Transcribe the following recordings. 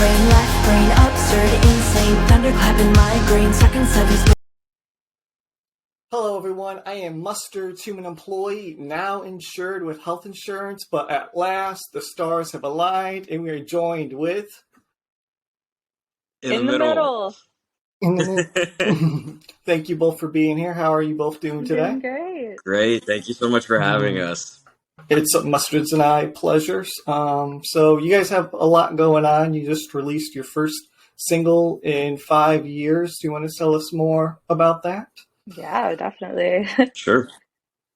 brain, left brain, absurd, insane, thunderclap in migraine, seconds of his. Hello everyone, I am Mustard's human employee, now insured with health insurance, but at last the stars have aligned and we are joined with... In the middle. Thank you both for being here. How are you both doing today? Doing great. Great. Thank you so much for having us. It's Mustard's and I pleasures. So you guys have a lot going on. You just released your first single in 5 years. Do you want to tell us more about that? Yeah, definitely. Sure.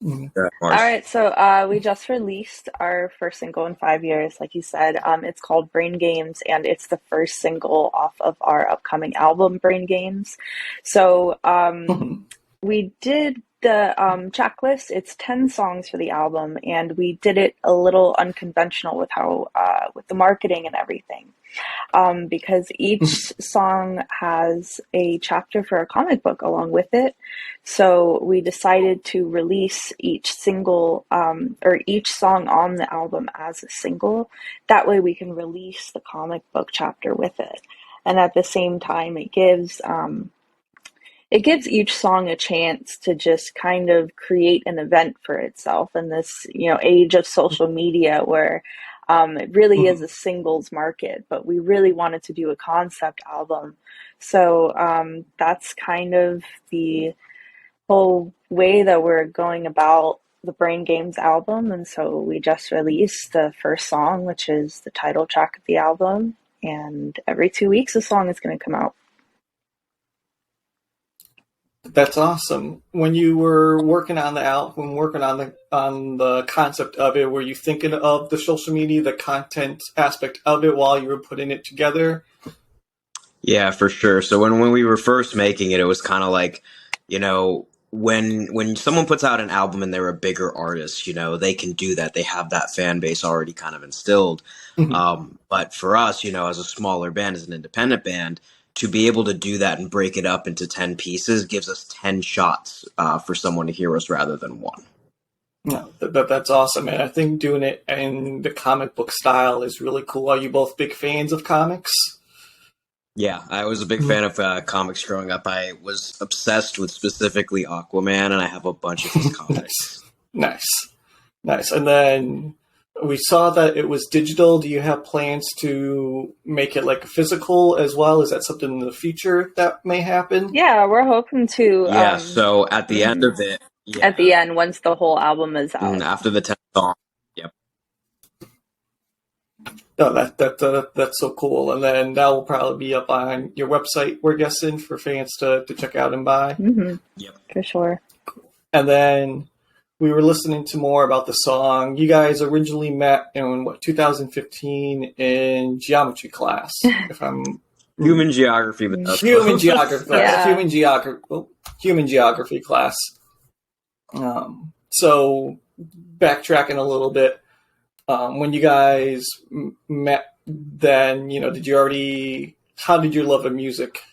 Mhm. All right, so we just released our first single in 5 years, like you said. It's called Brain Games, and it's the first single off of our upcoming album, Brain Games. So we did the checklist. It's 10 songs for the album, and we did it a little unconventional with how with the marketing and everything. Because each song has a chapter for a comic book along with it. So we decided to release each single or each song on the album as a single. That way we can release the comic book chapter with it. And at the same time, it gives each song a chance to just kind of create an event for itself in this, age of social media where it really is a singles market, but we really wanted to do a concept album. So that's kind of the whole way that we're going about the Brain Games album. And so we just released the first song, which is the title track of the album. And every 2 weeks, a song is going to come out. That's awesome. When you were working on the album, working on the concept of it, were you thinking of the social media, the content aspect of it while you were putting it together? Yeah, for sure. So when we were first making it, it was kind of like, when someone puts out an album and they're a bigger artist, they can do that. They have that fan base already kind of instilled. But for us, as a smaller band, as an independent band, to be able to do that and break it up into 10 pieces gives us 10 shots for someone to hear us rather than one. No, that's awesome. And I think doing it in the comic book style is really cool. Are you both big fans of comics? Yeah, I was a big fan of comics growing up. I was obsessed with specifically Aquaman, and I have a bunch of his comics. Nice. And then we saw that it was digital. Do you have plans to make it like physical as well? Is that something in the future that may happen? Yeah, we're hoping to. Yeah, so at the end of it. Yeah. At the end, once the whole album is out. After the 10th song. Yep. Oh, that's so cool. And then that will probably be up on your website, we're guessing, for fans to check out and buy. Mm-hmm. Yep. For sure. And then we were listening to more about the song. You guys originally met in 2015 in geometry class, if I'm Human geography, but that's human geography, Yeah. human geography class. So backtracking a little bit, when you guys met, then how did your love of music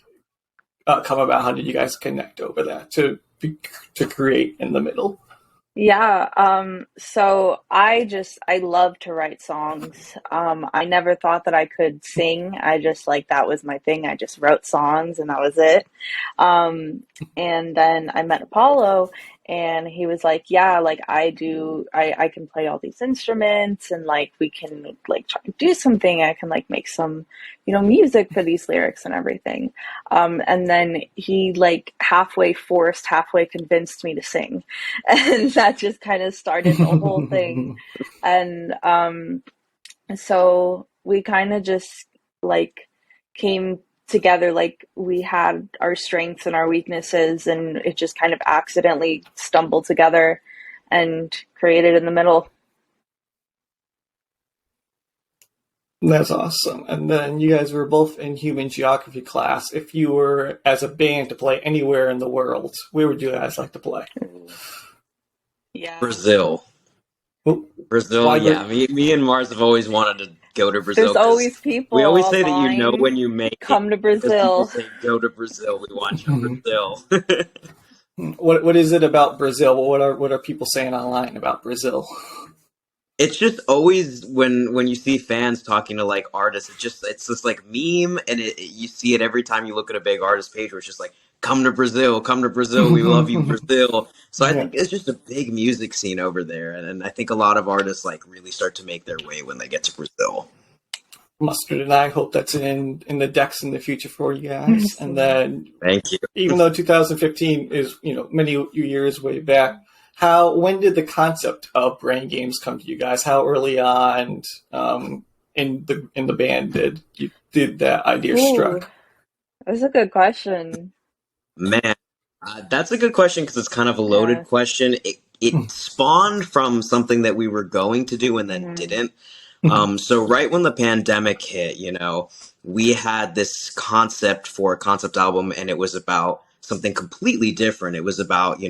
come about? How did you guys connect over that to create In the Middle? Yeah, so I love to write songs. I never thought that I could sing. That was my thing. I just wrote songs and that was it. And then I met Apollo and he was like, yeah, I can play all these instruments and we can try to do something. I can make some, music for these lyrics and everything. And then he halfway convinced me to sing. And that just kind of started the whole thing. And so we kind of just came together, we had our strengths and our weaknesses, and it just kind of accidentally stumbled together and created In the Middle. That's awesome. And then you guys were both in human geography class. If you were, as a band, to play anywhere in the world, where would you guys like to play? Yeah. Brazil. Oh, Brazil, why yeah. Me and Mars have always wanted to go to Brazil. There's always people. We always say that online, when you make come to Brazil. Say, go to Brazil. We want you in Brazil. What is it about Brazil? What are people saying online about Brazil? It's just always when you see fans talking to like artists, it's just like meme, and you see it every time you look at a big artist page where it's just like, come to Brazil, we love you, Brazil. So I Yeah. think it's just a big music scene over there, and I think a lot of artists like really start to make their way when they get to Brazil. Mustard and I hope that's in the decks in the future for you guys. And then, Thank you. even though 2015 is many years way back, when did the concept of Brain Games come to you guys? How early on in the band did that idea Ooh, struck? that's a good question. Man, that's a good question because it's kind of a loaded Yeah. question. It spawned from something that we were going to do and then Mhm. didn't. So right when the pandemic hit, we had this concept for a concept album, and it was about something completely different. It was about,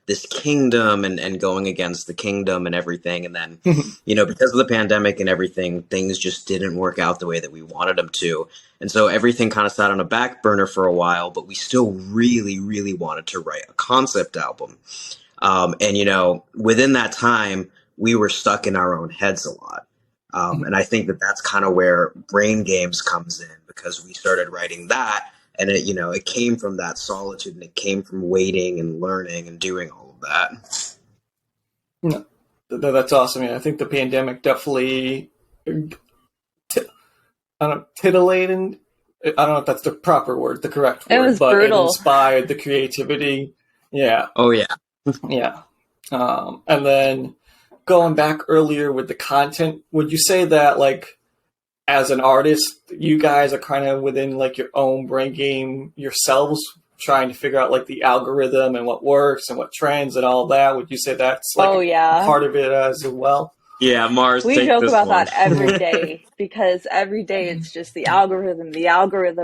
this kingdom and going against the kingdom and everything. And then, because of the pandemic and everything, things just didn't work out the way that we wanted them to. And so everything kind of sat on a back burner for a while, but we still really, really wanted to write a concept album. And within that time, we were stuck in our own heads a lot. And I think that that's kind of where Brain Games comes in, because we started writing that, and it came from that solitude, and it came from waiting and learning and doing all of that. No, that's awesome. Yeah, I think the pandemic definitely, titillated. I don't know if that's the proper word, the correct It word, was but brutal. it inspired the creativity. Yeah, Oh yeah. yeah. And then going back earlier with the content, would you say that, like, as an artist, you guys are kind of within like your own brain game yourselves, trying to figure out like the algorithm and what works and what trends and all that? Would you say that's like Oh yeah. part of it as well? Yeah, Mars, We take joke this about one. that every day because every day it's just the algorithm.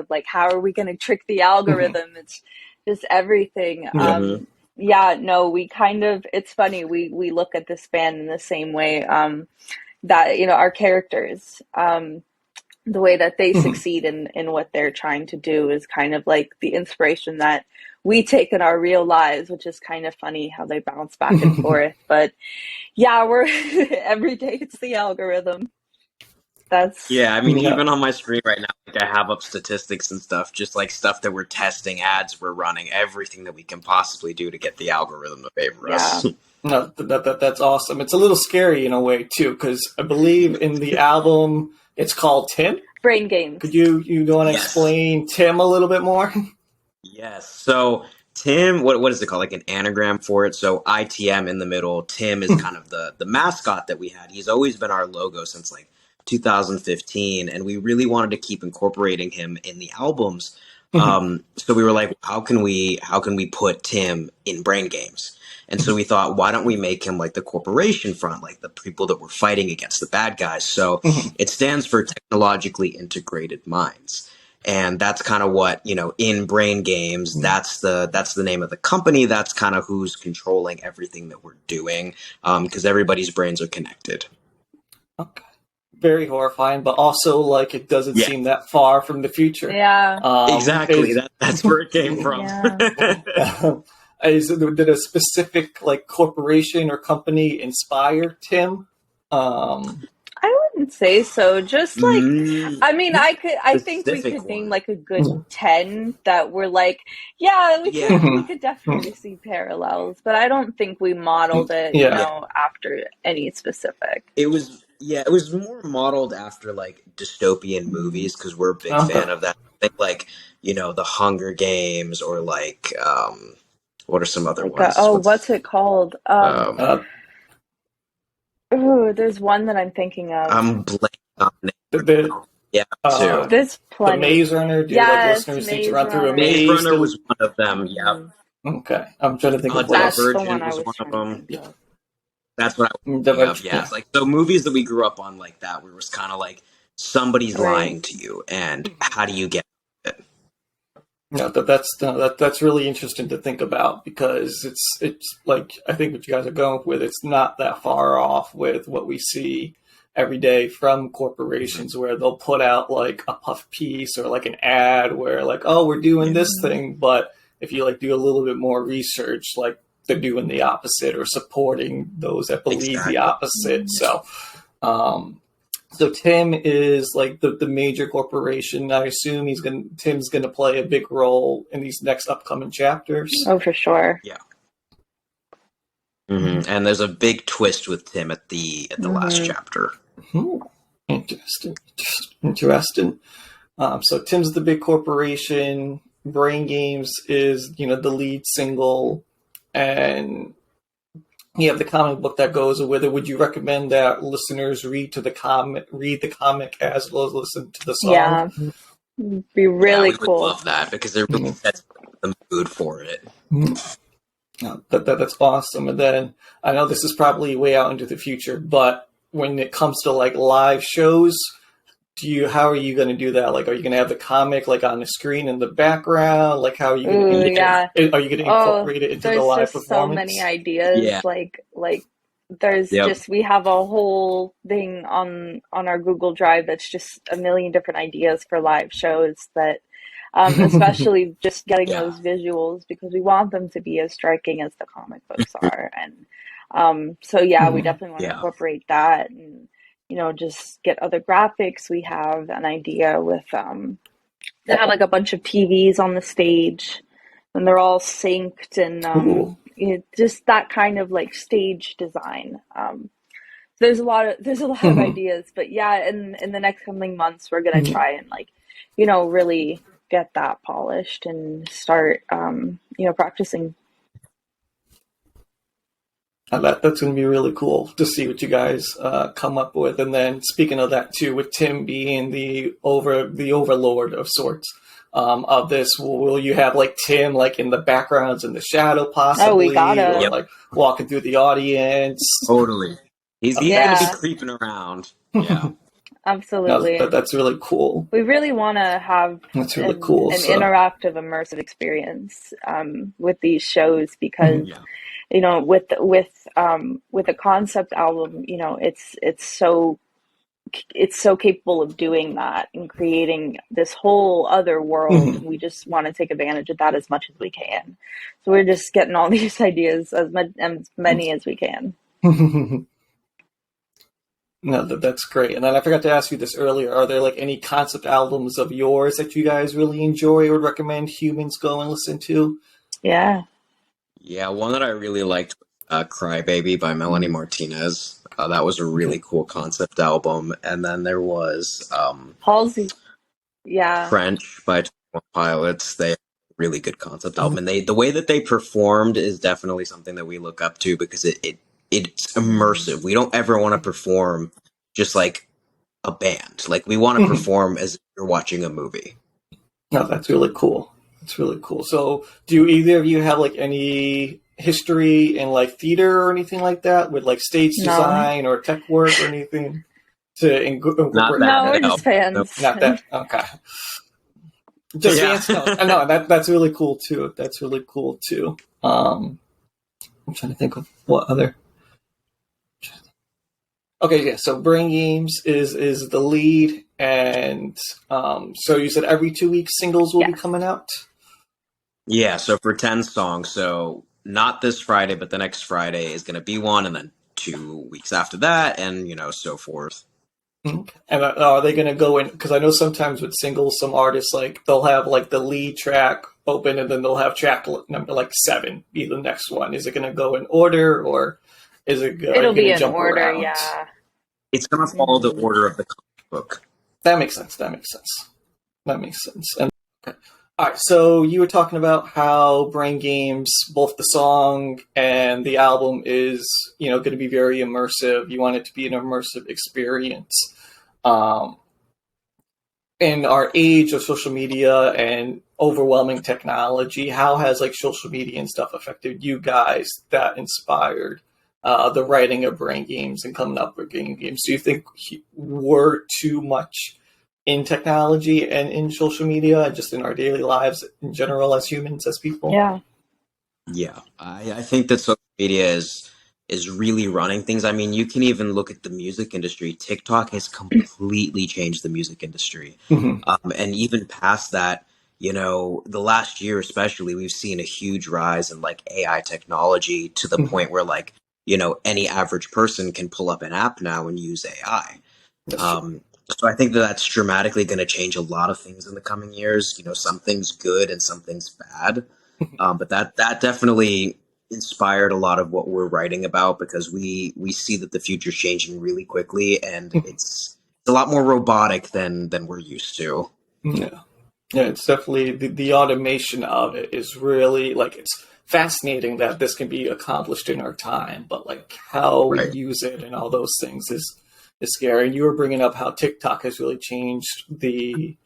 Like, how are we going to trick the algorithm? It's just everything. Mhm. Yeah, no, it's funny. We look at this band in the same way, that, our characters, the way that they succeed in what they're trying to do is kind of like the inspiration that we take in our real lives, which is kind of funny how they bounce back and forth. But yeah, we're every day it's the algorithm. That's Yeah, I mean, Yeah. even on my screen right now, like I have up statistics and stuff, just like stuff that we're testing, ads we're running, everything that we can possibly do to get the algorithm to favor us. No, that's awesome. It's a little scary in a way too, because I believe in the album it's called Tim. Brain Games. Could you go and Yes. explain Tim a little bit more? Yes. So Tim, what is it called? Like an anagram for it. So ITM in the middle. Tim is kind of the mascot that we had. He's always been our logo since like 2015, and we really wanted to keep incorporating him in the albums. So we were like, how can we put Tim in Brain Games? And so we thought, why don't we make him like the corporation front, like the people that were fighting against the bad guys? So it stands for Technologically Integrated Minds. And that's kind of what, in Brain Games, that's the name of the company. That's kind of who's controlling everything that we're doing, because everybody's brains are connected. Okay. Very horrifying, but also like it doesn't Yeah. seem that far from the future. Yeah. Exactly. Is- That's where it came from. did a specific like corporation or company inspire Tim? I wouldn't say so. Just like, I mean, I think we Specific could name one. like a good 10 that were like, yeah, Yeah. we could definitely see parallels, but I don't think we modeled it, Yeah. after any specific. It was more modeled after like dystopian movies, because we're a big Okay. fan of that. I think like, the Hunger Games, or like what are some other Like, ones? what's it called? Uh, There's one that I'm thinking of. I'm blanking on it. the Yeah, too. There's the plenty. Maze Runner. Do Yes, like listeners need Maze to run through a Runner. maze? Maze Runner was one of them. Yeah, Okay, I'm trying to think of what That's else. the Divergent one I was was one of trying to them. think of. that's what I was thinking of. Yeah, it's like so movies that we grew up on like that, where it was kind of like somebody's Right. lying to you, and how do you get it? No, that's really interesting to think about, because it's like I think what you guys are going with, it's not that far off with what we see every day from corporations, where they'll put out like a puff piece or like an ad where like, oh, we're doing this thing, but if you like do a little bit more research, like they're doing the opposite or supporting those that believe Exactly. the opposite. So Tim is like the major corporation. I assume Tim's gonna play a big role in these next upcoming chapters. Oh, for sure. And there's a big twist with Tim at the last chapter. Interesting. Interesting. So Tim's the big corporation. Brain Games is, the lead single, and you have the comic book that goes with it. Would you recommend that listeners read the comic as well as listen to the song? Yeah, be really we cool. would love that because it really sets the mood for it. That's awesome. And then I know this is probably way out into the future, but when it comes to like live shows, how are you going to do that? Like, are you going to have the comic like on the screen in the background? Like, how are you going to are you going to incorporate it into the live performance? There's so many ideas. Yeah. Like there's we have a whole thing on our Google Drive that's just a million different ideas for live shows that especially just getting those visuals, because we want them to be as striking as the comic books are. And we definitely want to incorporate that and just get other graphics. We have an idea with they have like a bunch of TVs on the stage and they're all synced and just that kind of like stage design. There's a lot of ideas, but in the next coming months we're gonna try and really get that polished and start practicing. That's going to be really cool to see what you guys come up with. And then speaking of that too, with Tim being the overlord of sorts of this, will you have like Tim like in the backgrounds in the shadow possibly? Oh, we gotta. Or like walking through the audience? Totally. He's going to be creeping around. Yeah. Absolutely. That's really cool. We really want to have that's really cool. An interactive, immersive experience with these shows because with a concept album, it's so capable of doing that and creating this whole other world. We just want to take advantage of that as much as we can. So we're just getting all these ideas as many as we can. No, that's great. And then I forgot to ask you this earlier. Are there like any concept albums of yours that you guys really enjoy or would recommend humans go and listen to? Yeah. Yeah, one that I really liked was Cry Baby by Melanie Martinez. That was a really cool concept album. And then there was Halsey. Yeah. French by 21 Pilots. They have a really good concept album. And the way that they performed is definitely something that we look up to because it's immersive. We don't ever want to perform just like a band. Like we want to perform as if you're watching a movie. No, that's really cool. That's really cool. So do either of you have like any history in like theater or anything like that with like stage design or tech work or anything to incorporate? No, we're just fans. Nope, not that. Okay. Just fans. No, that's really cool too. That's really cool too. I'm trying to think of what other. Okay, yeah. So Brain Games is the lead, and so you said every 2 weeks singles will be coming out. Yeah. So for 10 songs, so not this Friday, but the next Friday is going to be one, and then 2 weeks after that, and so forth. Okay. And are they going to go in? Because I know sometimes with singles, some artists like they'll have like the lead track open, and then they'll have track number like 7 be the next one. Is it going to go in order, or is it? It'll be in order. Around? Yeah. It's going to follow the order of the comic book. That makes sense. And okay. All right. So you were talking about how Brain Games, both the song and the album, is going to be very immersive. You want it to be an immersive experience. In our age of social media and overwhelming technology, how has like social media and stuff affected you guys that inspired the writing of Brain Games and coming up with Brain Games? Do you think we're too much in technology and in social media, just in our daily lives in general as humans, as people? Yeah, I think that social media is really running things. I mean, you can even look at the music industry. TikTok has completely changed the music industry. And even past that, you know, the last year especially, we've seen a huge rise in like AI technology to the Mhm. point where like, you know, any average person can pull up an app now and use AI. That's true. Um, so I think that that's dramatically going to change a lot of things in the coming years. You know, some things good and some things bad. But that definitely inspired a lot of what we're writing about because we see that the future's changing really quickly and it's a lot more robotic than we're used to. Yeah. Yeah, it's definitely the automation of it is really like it's fascinating that this can be accomplished in our time, but like how we Right. use it and all those things is scary. And you were bringing up how TikTok has really changed the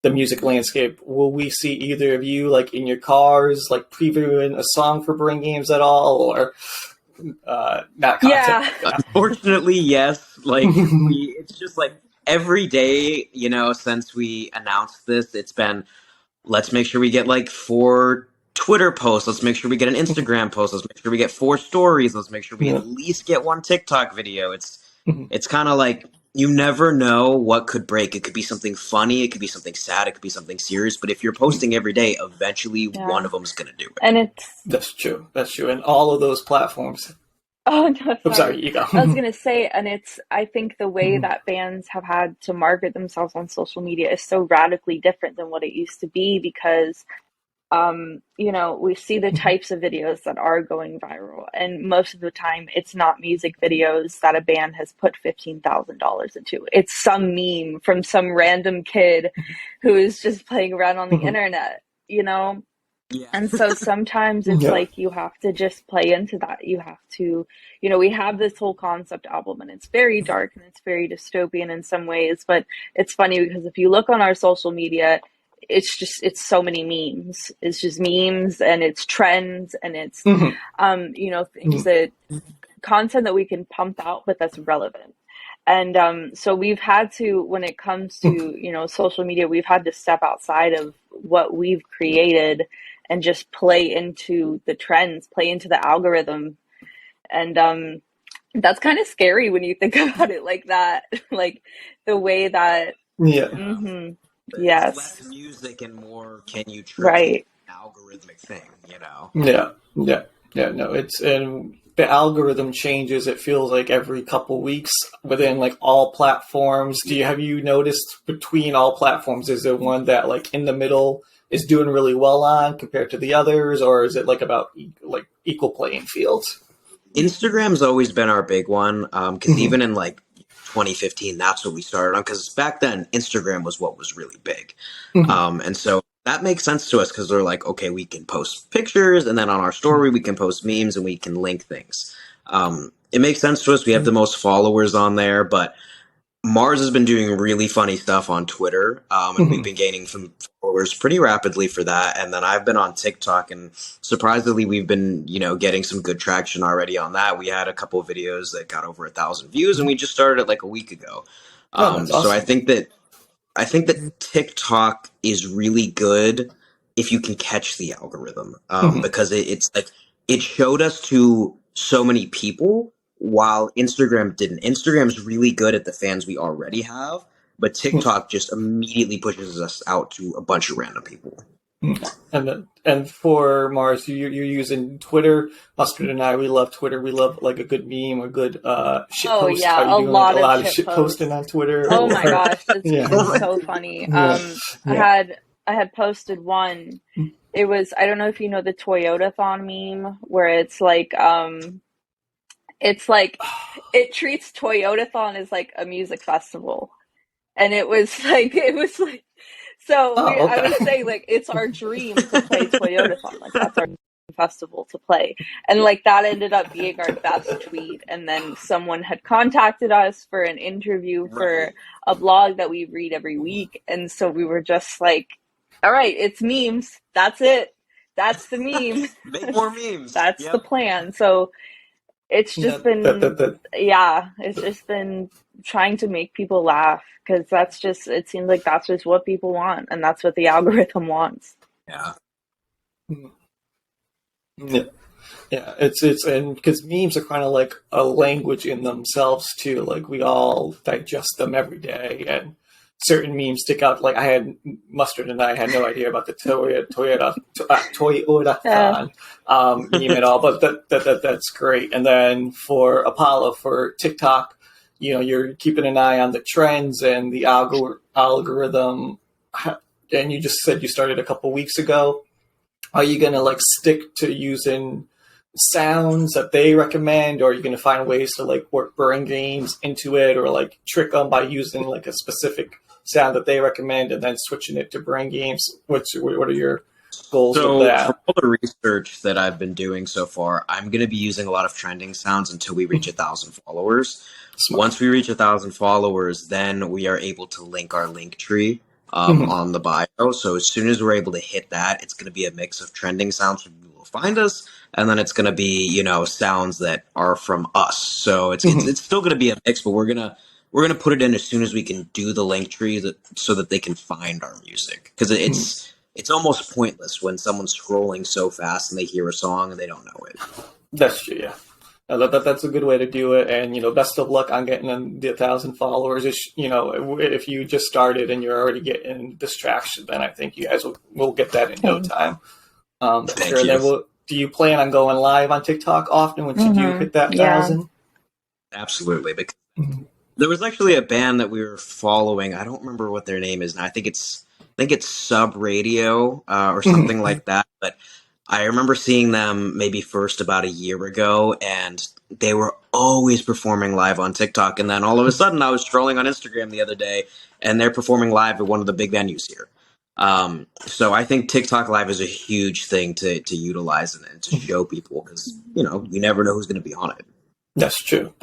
music landscape. Will we see either of you like in your cars, like previewing a song for Brain Games at all, or not content? Yeah. Unfortunately, yes. Like we it's just like every day, you know, since we announced this, it's been let's make sure we get like 4 Twitter posts. Let's make sure we get an Instagram post. Let's make sure we get 4 stories. Let's make sure we Yeah. at least get 1 TikTok video. It's kind of like you never know what could break. It could be something funny. It could be something sad. It could be something serious. But if you're posting every day, eventually one Yeah. of them's gonna do it. And it's, That's true. That's true. And all of those platforms. oh no, I'm sorry, sorry. you go. I was gonna say, and it's, I think the way Mhm. that bands have had to market themselves on social media is so radically different than what it used to be because you know, we see the types of videos that are going viral, and most of the time, it's not music videos that a band has put $15,000 into. It's some meme from some random kid who is just playing around on the Mhm. internet, you know? Yeah. And so sometimes it's Yeah. like you have to just play into that. You have to, you know, we have this whole concept album and it's very dark and it's very dystopian in some ways, but it's funny because if you look on our social media, it's so many memes. It's just memes and it's trends and it's Mhm. you know, things that content that we can pump out but that's relevant. And so we've had to, when it comes to, you know, social media, we've had to step outside of what we've created and just play into the trends, play into the algorithm. And that's kind of scary when you think about it like that. Like the way that, Yeah. Yeah. It's yes, less music and more can you trick an right. algorithmic thing, you know? Yeah. Yeah. Yeah. No, it's and the algorithm changes. It feels like every couple weeks within like all platforms. Have you noticed between all platforms, is there one that like in the middle is doing really well on compared to the others, or is it like about like equal playing fields? Instagram's always been our big one because Mhm. even in like 2015, that's what we started on. Because back then, Instagram was what was really big, Mhm. and so that makes sense to us because they're like, okay, we can post pictures, and then on our story we can post memes and we can link things. It makes sense to us. We have the most followers on there, but Mars has been doing really funny stuff on Twitter, and we've Mhm. been gaining some followers pretty rapidly for that. And then I've been on TikTok, and surprisingly, we've been, you know, getting some good traction already on that. We had a couple of videos that got over 1,000 views, and we just started it like a week ago. Oh, that's So awesome. I think that TikTok is really good if you can catch the algorithm, Mhm. because it's like it showed us to so many people while Instagram didn't. Instagram's really good at the fans we already have, but TikTok just immediately pushes us out to a bunch of random people. And for Mars, you're using Twitter. Mustard and I, we love Twitter. We love like a good meme, a good shit Oh post. Are yeah, you a doing like a lot of lot of shit shit posting posts. on Twitter? Oh my Or gosh, it's yeah, been so funny. yeah, I yeah. had posted one. It was, I don't know if you know the Toyotathon meme where it's like it treats Toyotathon as like a music festival. And it was like so Oh, I okay. was saying like it's our dream to play Toyotathon. Like that's our festival to play. And like that ended up being our best tweet. And then someone had contacted us for an interview for Right. a blog that we read every week. And so we were just like, all right, it's memes. That's it. That's the meme. Make more memes. That's the Yep. plan. So it's Yeah, just been, that. yeah, it's just been trying to make people laugh because that's just, it seems like that's just what people want and that's what the algorithm wants. Yeah. Yeah, yeah. It's and because memes are kind of like a language in themselves too. Like we all digest them every day, and certain memes stick out. Like I had Mustard and I had no idea about the Toyota Yeah. meme at all, but that's great. And then for Apollo, for TikTok, you're keeping an eye on the trends and the algorithm. And you just said you started a couple weeks ago. Are you gonna like stick to using sounds that they recommend, or are you gonna find ways to like work brain games into it, or like trick them by using like a specific sound that they recommend and then switching it to brain games? What are your goals So with that? for all the research that I've been doing so far, I'm going to be using a lot of trending sounds until we reach 1,000 followers. Smart. Once we reach 1,000 followers, then we are able to link our link tree on the bio. So as soon as we're able to hit that, it's going to be a mix of trending sounds from people who find us, and then it's going to be sounds that are from us. So it's still going to be a mix, but we're gonna put it in as soon as we can do the link tree so that they can find our music, because it's almost pointless when someone's scrolling so fast and they hear a song and they don't know it. That's true, yeah. That's a good way to do it, and best of luck on getting the 1,000 followers. If you just started and you're already getting distraction, then I think you guys will get that in no time. Thank sure. you. Then do you plan on going live on TikTok often once you do hit that Yeah. 1,000? Absolutely. Because there was actually a band that we were following. I don't remember what their name is now. I think it's Sub Radio or something like that. But I remember seeing them maybe first about a year ago, and they were always performing live on TikTok. And then all of a sudden, I was scrolling on Instagram the other day, and they're performing live at one of the big venues here. So I think TikTok Live is a huge thing to utilize and to show people, because you never know who's going to be on it. That's true.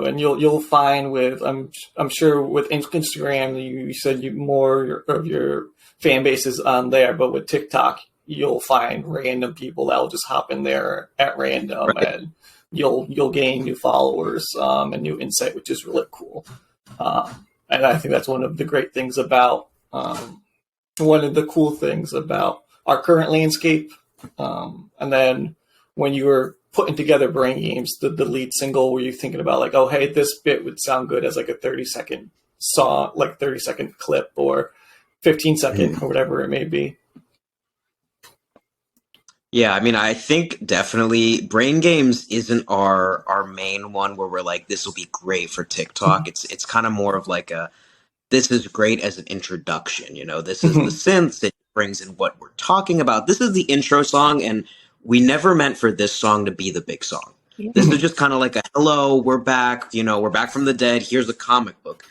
And you'll find with I'm sure with Instagram, you said more of your fan base is on there, but with TikTok, you'll find random people that will just hop in there at random, Right. and you'll gain new followers and new insight, which is really cool. And I think that's one of the great things about one of the cool things about our current landscape. And then when you were putting together Brain Games, the lead single, were you thinking about like, oh, hey, this bit would sound good as like a 30-second song, like 30-second clip, or 15-second, or whatever it may be? Yeah, I mean, I think definitely Brain Games isn't our main one where we're like, this will be great for TikTok. It's kind of more of like this is great as an introduction. This is the synth that brings in what we're talking about. This is the intro song, and we never meant for this song to be the big song. Yeah. This is just kind of like a hello, we're back. We're back from the dead. Here's a comic book.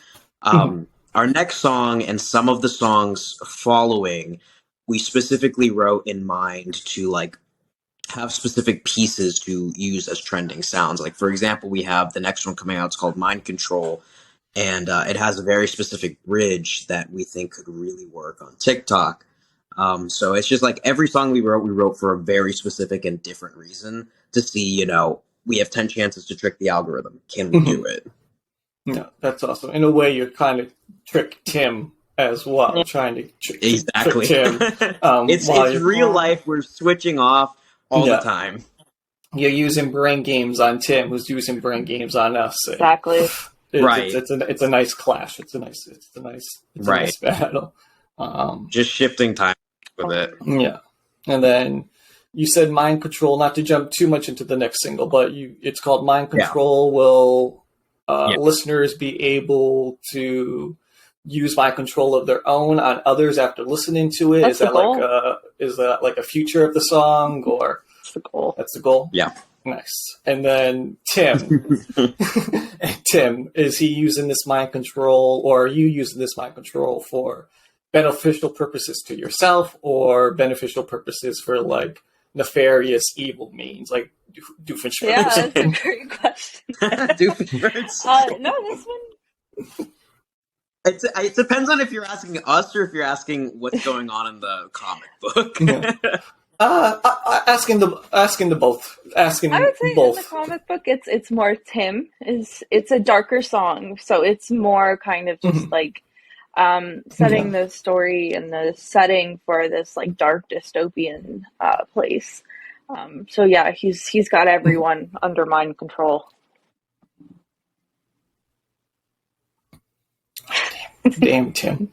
Our next song and some of the songs following, we specifically wrote in mind to like have specific pieces to use as trending sounds. Like, for example, we have the next one coming out. It's called Mind Control, and it has a very specific bridge that we think could really work on TikTok. So it's just like every song we wrote for a very specific and different reason to see, we have 10 chances to trick the algorithm. Can we do it? No, that's awesome. In a way, you're kind of trick Tim as well, trying to Exactly. trick Tim. It's real life. We're switching off all the time. You're using Brain Games on Tim, who's using Brain Games on us. Exactly. Right. It's a nice clash. It's a nice battle. Just shifting time with it. Yeah. And then you said Mind Control, not to jump too much into the next single, but it's called Mind Control. Will listeners be able to use Mind Control of their own on others after listening to it? That's the goal. Is that like a future of the song, or That's the goal. that's the goal? Yeah. Nice. And then Tim, is he using this mind control, or are you using this mind control for beneficial purposes to yourself, or beneficial purposes for like nefarious evil means, like Doofenshmirtz? Yeah, that's a great question. Doofenshmirtz. No, this one. It depends on if you're asking us or if you're asking what's going on in the comic book. Asking the both. Asking I would say both. in the comic book, it's more Tim. It's a darker song, so it's more kind of just like setting the story and the setting for this like dark dystopian place. So yeah, he's got everyone under mind control. Damn Tim.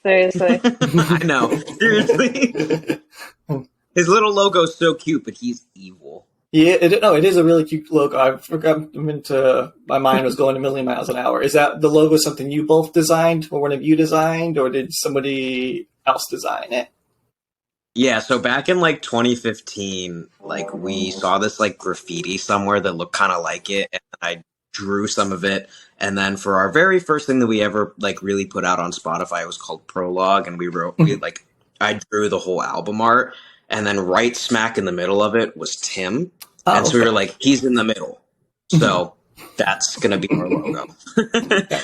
Seriously. I know. Seriously. His little logo's so cute, but he's evil. Yeah, it is a really cute logo. I forgot. My mind was going a million miles an hour. Is that the logo something you both designed, or one of you designed, or did somebody else design it? Yeah, so back in like 2015, like we saw this like graffiti somewhere that looked kind of like it, and I drew some of it. And then for our very first thing that we ever like really put out on Spotify, it was called Prologue, and I drew the whole album art, and then right smack in the middle of it was Tim, and so we were like, he's in the middle, so that's gonna be our logo.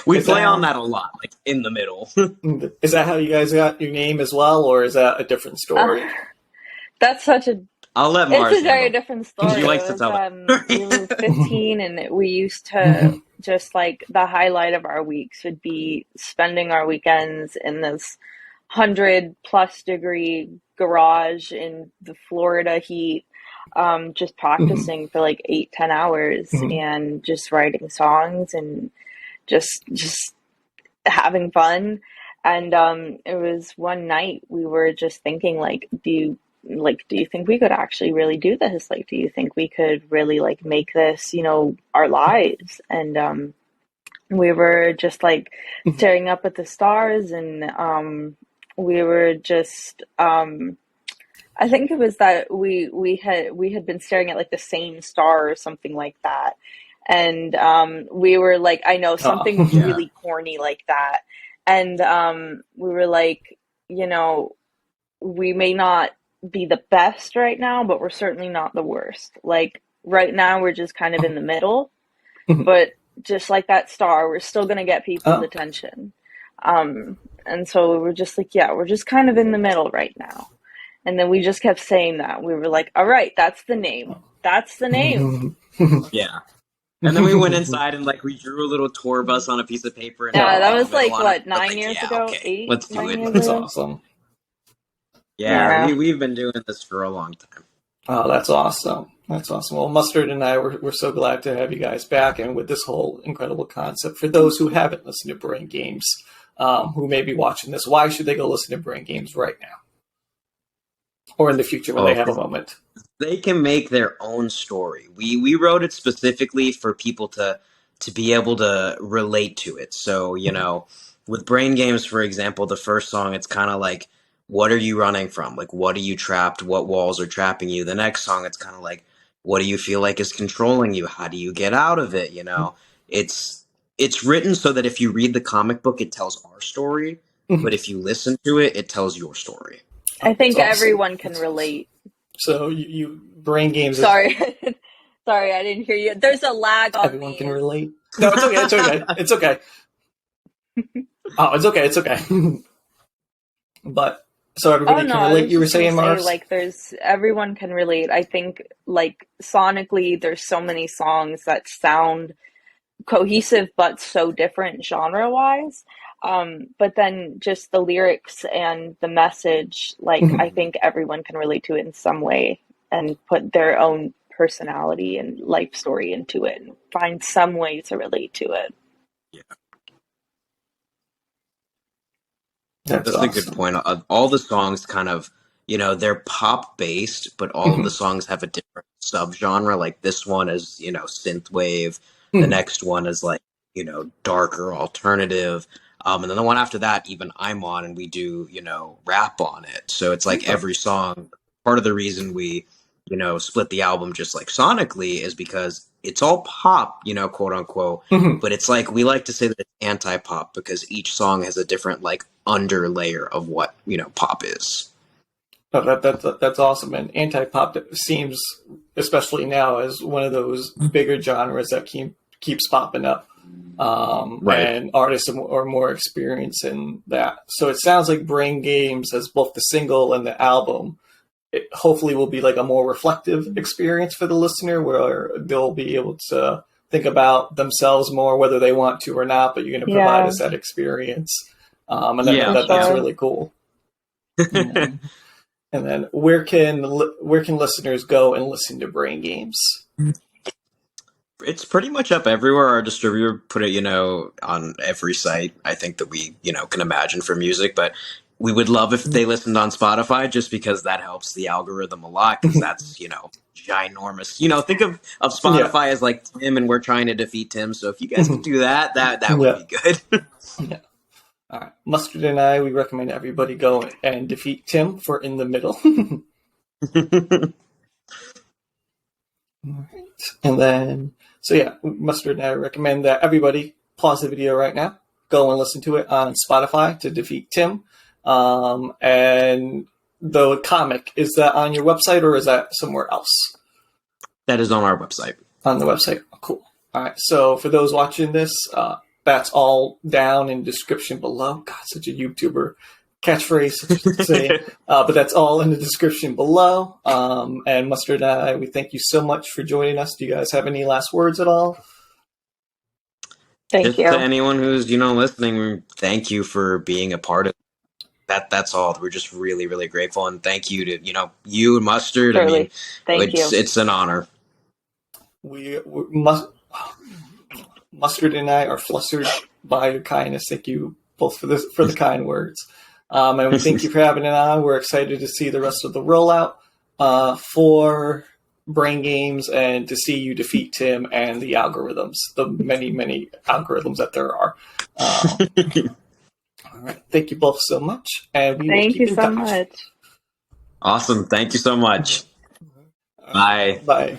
We play on that a lot, like in the middle. Is that how you guys got your name as well, or is that a different story? That's such a I'll let Mars It's a very handle. different story. She likes It to was, tell it. we were 15 and we used to just like the highlight of our weeks would be spending our weekends in this 100+ degree garage in the Florida heat, just practicing for like 8-10 hours and just writing songs and just having fun. And it was one night we were just thinking like, do you think we could actually really do this? Like, do you think we could really like make this, our lives? And we were just like staring up at the stars, and we were just I think it was that we had been staring at like the same star or something like that. And we were like, I know something really corny like that. And we were like, we may not be the best right now, but we're certainly not the worst. Like right now we're just kind of in the middle, but just like that star, we're still going to get people's attention. And so we were just like, yeah, we're just kind of in the middle right now. And then we just kept saying that. We were like, all right, that's the name. That's the name. Yeah. And then we went inside and like we drew a little tour bus on a piece of paper. And that was like, what, 9 like, years ago? Okay, 8? let's do 9 it. years That's ago? awesome. Yeah, we've been doing this for a long time. Oh, that's awesome. That's awesome. Well, Mustard and I, we're so glad to have you guys back, and with this whole incredible concept. For those who haven't listened to Brain Games, who may be watching this, why should they go listen to Brain Games right now? Or in the future when they have a moment? They can make their own story. We wrote it specifically for people to be able to relate to it. So, with Brain Games, for example, the first song, it's kind of like, what are you running from? Like, what are you trapped? What walls are trapping you? The next song, it's kind of like, what do you feel like is controlling you? How do you get out of it? It's written so that if you read the comic book, it tells our story. But if you listen to it, it tells your story. I think That's awesome. everyone can relate. So you Brain Games. Sorry. Sorry, I didn't hear you. There's a lag on Everyone me. can relate. No, it's okay. It's okay. It's okay. Oh, it's okay. It's okay. But so everybody can relate. You were saying, Mars? Like, everyone can relate. I think, like, sonically, there's so many songs that sound cohesive but so different genre-wise. But then just the lyrics and the message, like, I think everyone can relate to it in some way and put their own personality and life story into it and find some way to relate to it. Yeah. That's awesome. A good point. All the songs kind of, they're pop based, but all of the songs have a different subgenre. Like this one is, synthwave. The next one is like, darker alternative. And then the one after that, even I'm on, and we do, rap on it. So it's like every song, part of the reason we, split the album just like sonically is because it's all pop, quote unquote. But it's like, we like to say that it's anti-pop because each song has a different like under layer of what, pop is. Oh, that's awesome. And anti-pop seems, especially now, as one of those bigger genres that keeps popping up. And artists are more experienced in that. So it sounds like Brain Games, as both the single and the album, it hopefully will be like a more reflective experience for the listener, where they'll be able to think about themselves more, whether they want to or not. But you're going to provide us that experience, and that's really cool. And then where can listeners go and listen to Brain Games? It's pretty much up everywhere. Our distributor put it, on every site I think that we, can imagine for music. But we would love if they listened on Spotify, just because that helps the algorithm a lot, because that's, ginormous. Think of Yeah. Spotify as like Tim, and we're trying to defeat Tim. So if you guys could do that, that would Yeah. be good. Yeah. All right. Mustard and I, we recommend everybody go and defeat Tim for In the Middle. All right. And then, so yeah, Mustard and I recommend that everybody pause the video right now, go and listen to it on Spotify to defeat Tim. And the comic, is that on your website or is that somewhere else? That is on our website. On the website. Oh, cool. All right. So for those watching this, that's all down in the description below. God, such a YouTuber catchphrase to say. But that's all in the description below. And Mustard and I, we thank you so much for joining us. Do you guys have any last words at all? Thank Just you. to anyone who's, listening, thank you for being a part of that. That's all. We're just really, really grateful. And thank you to, you and Mustard. Truly. I mean, Thank you. it's an honor. Mustard and I are flustered by your kindness. Thank you both for the kind words. And we thank you for having it on. We're excited to see the rest of the rollout for Brain Games and to see you defeat Tim and the algorithms, the many, many algorithms that there are. All right. Thank you both so much. And we will Thank keep you in so touch. much. Awesome. Thank you so much. Bye. Bye.